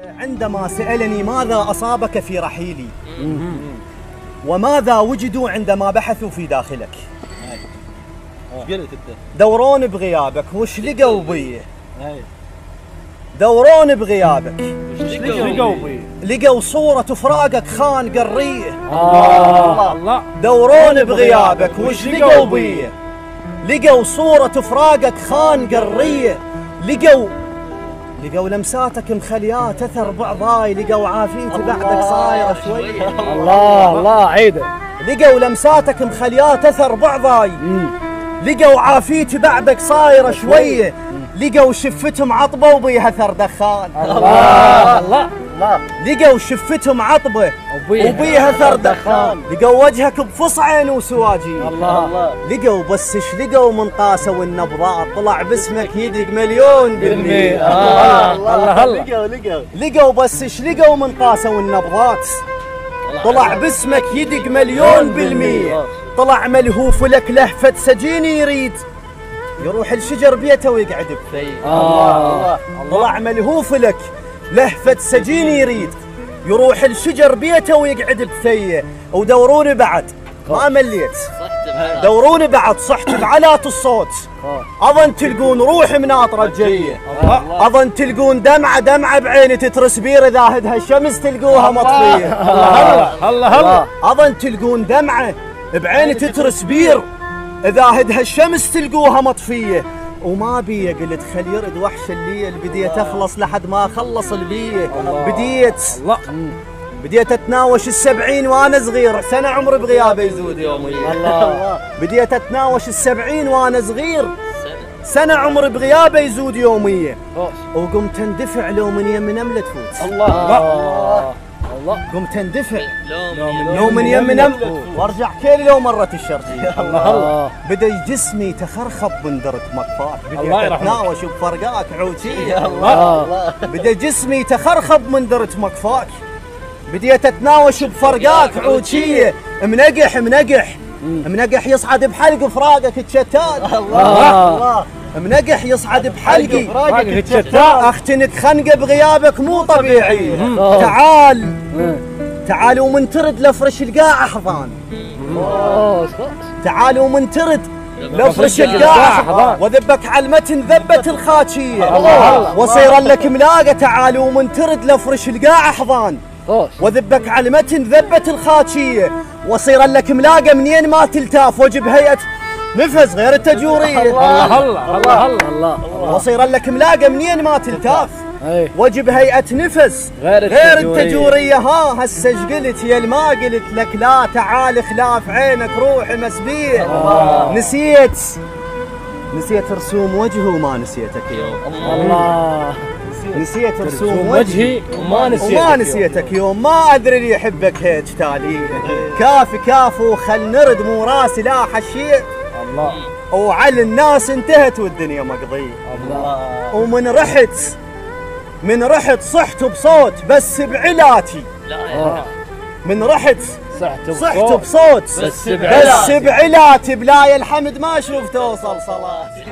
عندما سألني ماذا أصابك في رحيلي وماذا وجدوا عندما بحثوا في داخلك، دورون بغيابك وش لقوا بيه؟ دورون بغيابك لقوا صورة فراقك خان قريه. الله. دورون بغيابك وش لقوا بيه؟ لقوا صورة فراقك خان قريه. لقوا لمساتك مخليات اثر بعضاي. لقوا عافيتي بعدك صايره شويه. الله عيده. لقوا لمساتك مخليات اثر بعضاي. لقوا عافيتي بعدك صايره شويه. لقوا شفتهم عطبه وبيها اثر دخان. الله. لقوا شفتهم عطبه وبيها اثر دخان. لقوا وجهك بفصعين وسواجين. لقوا بس ايش لقوا من طاسه والنبضات طلع باسمك يدق مليون بالمية. لقوا بس ايش لقوا من طاسه والنبضات طلع باسمك يدق مليون بالمية. طلع ملهوف لك لهفة سجين يريد يروح الشجر بيته ويقعد بثيه. طلع ملهوف لك لهفة سجين يريد يروح الشجر بيته ويقعد بثيه. ودوروني بعد ما مليت، دوروني بعد صحت بعلات الصوت. اظن تلقون روحي مناطره الجيه. اظن تلقون دمعه بعيني تترس بير اذا هدها الشمس تلقوها مطفيه. الله. اظن تلقون دمعه بعيني تترس بير اذا هدها الشمس تلقوها مطفيه. وما بيه قلت خل يرد وحش الليل. بديت اخلص لحد ما اخلص البيه. بديت اتناوش ال70 وانا صغير. سنه عمري بغيابه يزود يوميا. بديت اتناوش ال70 وانا صغير. سنه عمري بغيابه يزود يوميا. وقمت اندفع لو من يم نمله تفوت. الله. قمت اندفع لو من يم نمله وارجع كيلي لو مرت الشرجيه. بدا جسمي تخرخب من درت مطفاك. بديت اتناوش بفرقاك عوتيه. بدا جسمي تخرخب من درت مطفاك. بديت اتناوش بفرقاك عوتيه. منقح يصعد بحلق فراقك الشتات. منقح يصعد بحلقي اختنك خنقه بغيابك مو طبيعي. تعال ومن ترد لفرش القاع احضان. تعال ومن ترد لفرش القاع وذبك على المتن ذبه الخاتشيه. وصير لك ملاقه. تعال ومن ترد لفرش القاع احضان وذبك على المتن ذبه الخاتشيه. وصير لك ملاقه منين ما تلتاف وجب هيئه نفس غير التجوريه. الله. وصير لك ملاقه منين ما تلتاف وجب هيئه نفس غير التجوريه. هسه ايش قلت يا ما قلت لك لا تعال خلاف عينك روحي مسبيه. نسيت رسوم وجهه وما نسيتك يوم. الله. نسيت رسوم وجهي وما نسيتك يوم. ما ادري اللي يحبك هيك تالي. كافي وخل نرد مو راسي لا حشيت. الله. وعلى الناس انتهت والدنيا مقضيه. ومن رحت صحت بصوت بس بعلاتي. من رحت صحت بصوت بس بعلاتي. بلاي الحمد ما اشوف توصل صلاتي.